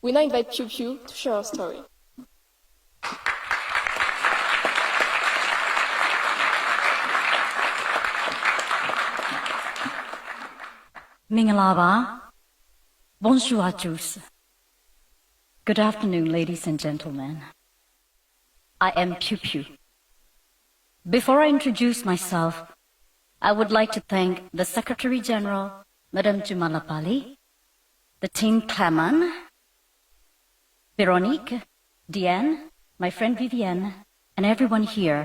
We now invite Phyu to share her story. မင်္ဂလာပါ Bonjour à tous. Good afternoon, ladies and gentlemen. I am Phyu. Before I introduce myself, I would like to thank the Secretary General, Madame Jumalapali, the team Clement, Veronique, Diane, my friend Vivienne, and everyone here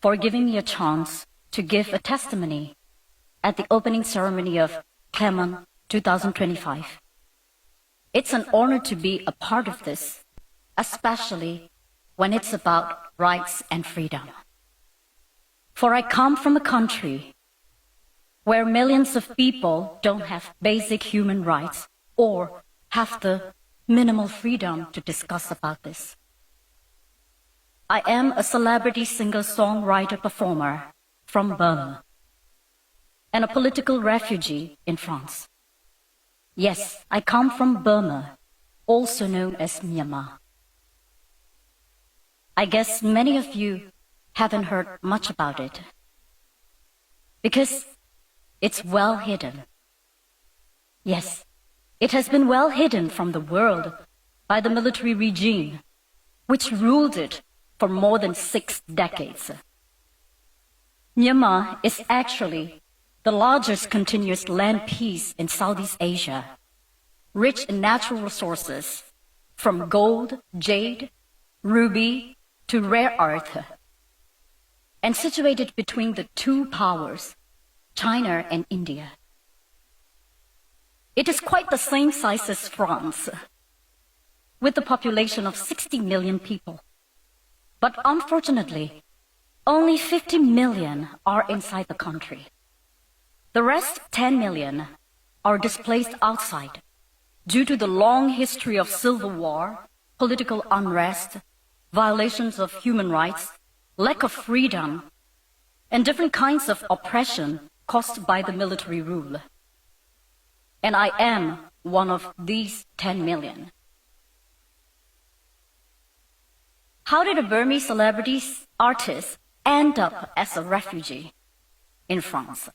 for giving me a chance to give a testimony at the opening ceremony of Clement 2025. It's an honor to be a part of this, especially when it's about rights and freedom. For I come from a country where millions of people don't have basic human rights or have the minimal freedom to discuss about this. I am a celebrity singer-songwriter-performer from Burma and a political refugee in France. Yes, I come from Burma, also known as Myanmar. I guess many of you haven't heard much about it, because it's well hidden. Yes, it has been well hidden from the world by the military regime, which ruled it for more than 6 decades. Myanmar is actually the largest continuous land piece in Southeast Asia, rich in natural resources, from gold, jade, ruby, to rare earth, and situated between the two powers, China and India. It is quite the same size as France, with a population of 60 million people. But unfortunately, only 50 million are inside the country. The rest 10 million are displaced outside due to the long history of civil war, political unrest, violations of human rights, lack of freedom, and different kinds of oppression caused by the military rule. And I am one of these 10 million. How did a Burmese celebrity artist end up as a refugee in France?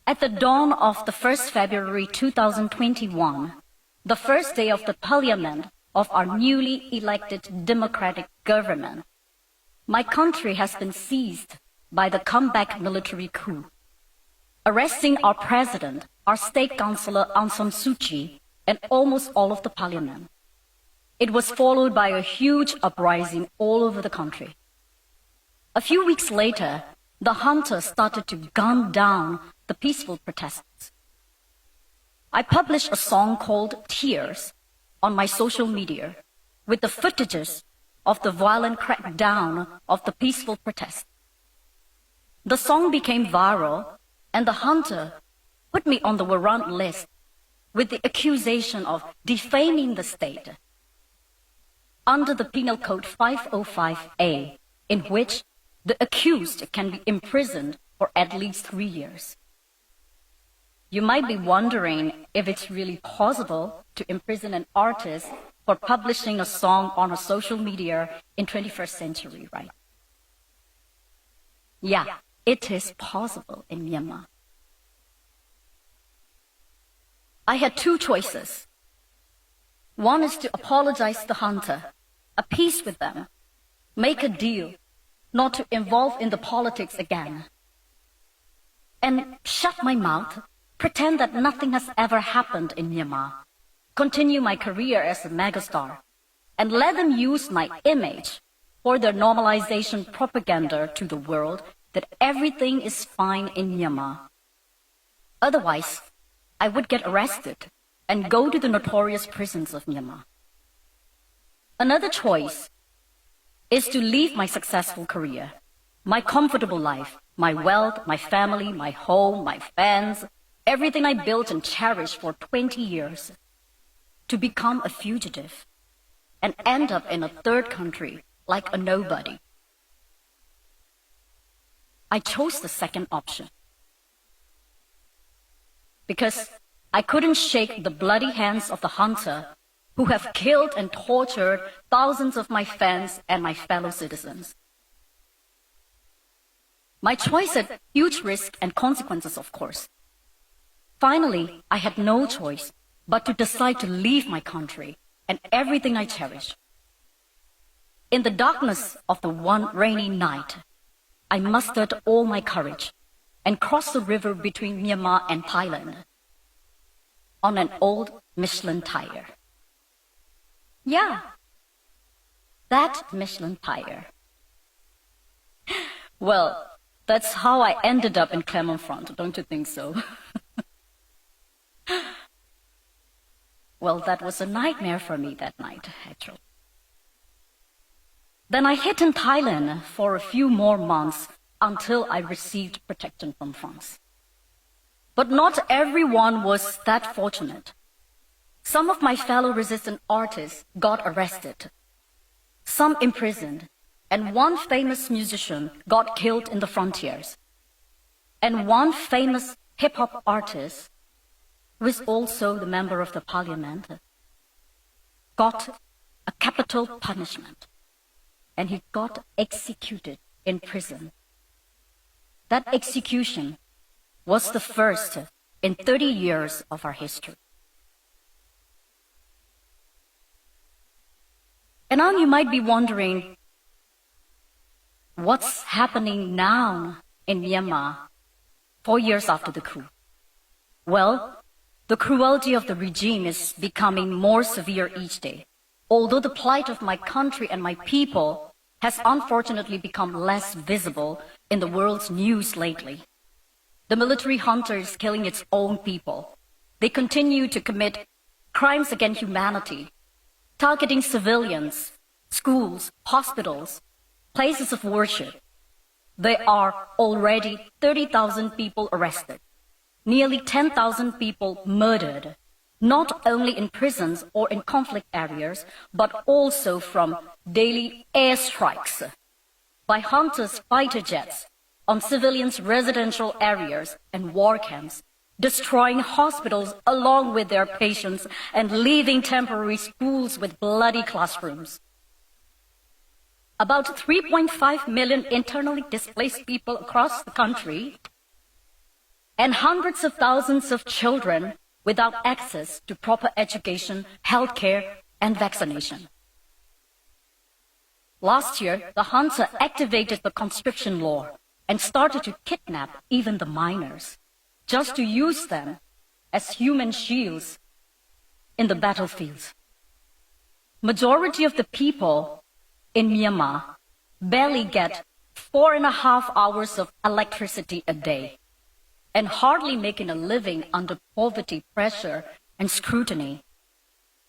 At the dawn of the 1st February 2021, the first day of the parliament of our newly elected democratic government, my country has been seized by the comeback military coup, arresting our president, our state councillor Aung San Suu Kyi, and almost all of the parliament. It was followed by a huge uprising all over the country. A few weeks later, the hunters started to gun down the peaceful protesters. I published a song called Tears on my social media with the footages of the violent crackdown of the peaceful protest. The song became viral and the hunter put me on the warrant list with the accusation of defaming the state under the Penal Code 505A, in which the accused can be imprisoned for at least 3 years. You might be wondering if it's really possible to imprison an artist for publishing a song on a social media in 21st century, right? Yeah, it is possible in Myanmar. I had 2 choices. One is to apologize to the hunter, appease with them, make a deal, not to involve in the politics again, and shut my mouth, pretend that nothing has ever happened in Myanmar, continue my career as a megastar, and let them use my image for their normalization propaganda to the world that everything is fine in Myanmar. Otherwise, I would get arrested and go to the notorious prisons of Myanmar. Another choice is to leave my successful career, my comfortable life, my wealth, my family, my home, my fans, everything I built and cherished for 20 years, to become a fugitive and end up in a third country like a nobody. I chose the second option because I couldn't shake the bloody hands of the hunter who have killed and tortured thousands of my fans and my fellow citizens. My choice had huge risk and consequences, of course. Finally, I had no choice but to decide to leave my country and everything I cherish. In the darkness of the one rainy night, I mustered all my courage and crossed the river between Myanmar and Thailand on an old Michelin tire. Yeah, that Michelin tire. Well, that's how I ended up in Clermont-Ferrand, don't you think so? Well, that was a nightmare for me that night, actually. Then I hid in Thailand for a few more months until I received protection from France. But not everyone was that fortunate. Some of my fellow resistant artists got arrested, some imprisoned, and one famous musician got killed in the frontiers. And one famous hip-hop artist, who is also the member of the parliament, got a capital punishment, and he got executed in prison. That execution was the first in 30 years of our history. And now you might be wondering, what's happening now in Myanmar 4 years after the coup? Well, the cruelty of the regime is becoming more severe each day, although the plight of my country and my people has unfortunately become less visible in the world's news lately. The military junta is killing its own people. They continue to commit crimes against humanity, targeting civilians, schools, hospitals, places of worship. There are already 30,000 people arrested, nearly 10,000 people murdered, not only in prisons or in conflict areas, but also from daily airstrikes by hunters' fighter jets on civilians' residential areas and war camps, destroying hospitals along with their patients and leaving temporary schools with bloody classrooms. About 3.5 million internally displaced people across the country, and hundreds of thousands of children without access to proper education, healthcare, and vaccination. Last year, the junta activated the conscription law and started to kidnap even the minors, just to use them as human shields in the battlefields. Majority of the people in Myanmar barely get 4.5 hours of electricity a day and hardly making a living under poverty, pressure, and scrutiny.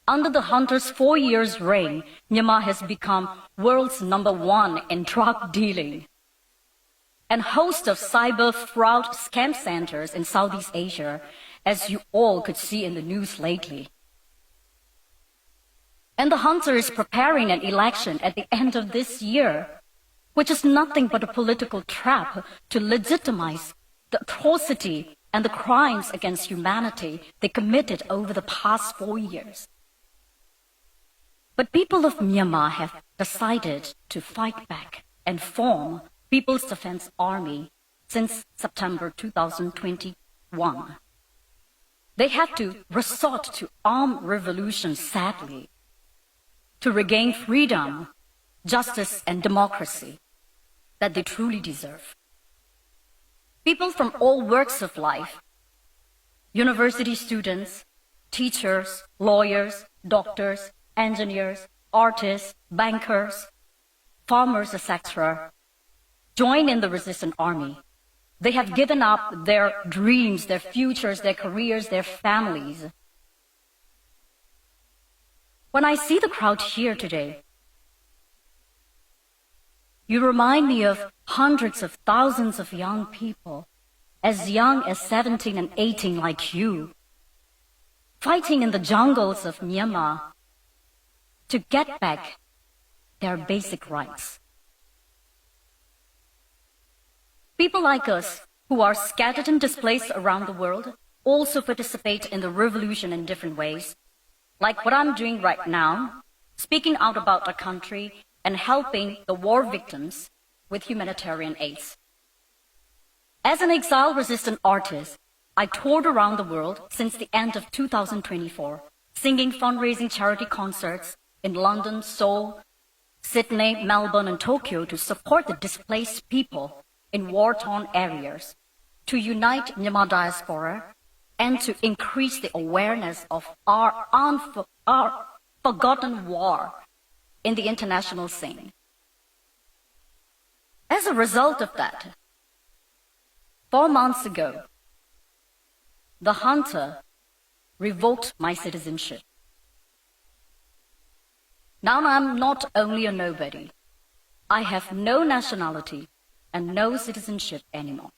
Under the junta's 4 years' reign, Myanmar has become world's #1 in drug dealing. And host of cyber fraud scam centers in Southeast Asia, as you all could see in the news lately. And the junta is preparing an election at the end of this year, which is nothing but a political trap to legitimize the atrocity and the crimes against humanity they committed over the past 4 years. But people of Myanmar have decided to fight back and form People's Defense Army since September 2021. They had to resort to armed revolution, sadly, to regain freedom, justice, and democracy that they truly deserve. People from all walks of life, university students, teachers, lawyers, doctors, engineers, artists, bankers, farmers, etc., join in the resistance army. They have given up their dreams, their futures, their careers, their families. When I see the crowd here today, you remind me of hundreds of thousands of young people, as young as 17 and 18 like you, fighting in the jungles of Myanmar to get back their basic rights. People like us, who are scattered and displaced around the world, also participate in the revolution in different ways, like what I'm doing right now, speaking out about our country and helping the war victims with humanitarian aids. As an exile-resistant artist, I toured around the world since the end of 2024, singing fundraising charity concerts in London, Seoul, Sydney, Melbourne, and Tokyo to support the displaced people in war-torn areas, to unite Myanmar diaspora, and to increase the awareness of our forgotten war in the international scene. As a result of that, 4 months ago, the hunter revoked my citizenship. Now I'm not only a nobody, I have no nationality and no citizenship anymore.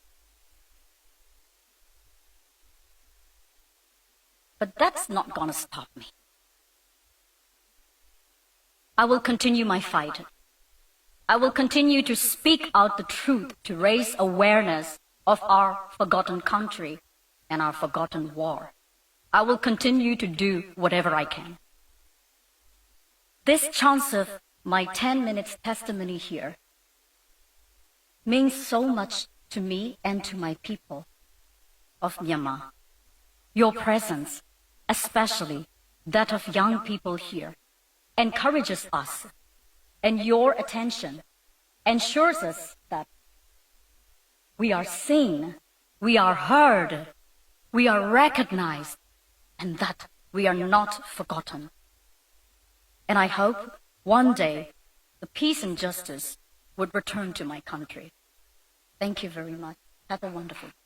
But that's not gonna stop me. I will continue my fight. I will continue to speak out the truth to raise awareness of our forgotten country and our forgotten war. I will continue to do whatever I can. This chance of my 10 minutes testimony here means so much to me and to my people of Myanmar. Your presence, especially that of young people here, encourages us, and your attention ensures us that we are seen, we are heard, we are recognized, and that we are not forgotten. And I hope one day the peace and justice would return to my country. Thank you very much. Have a wonderful day.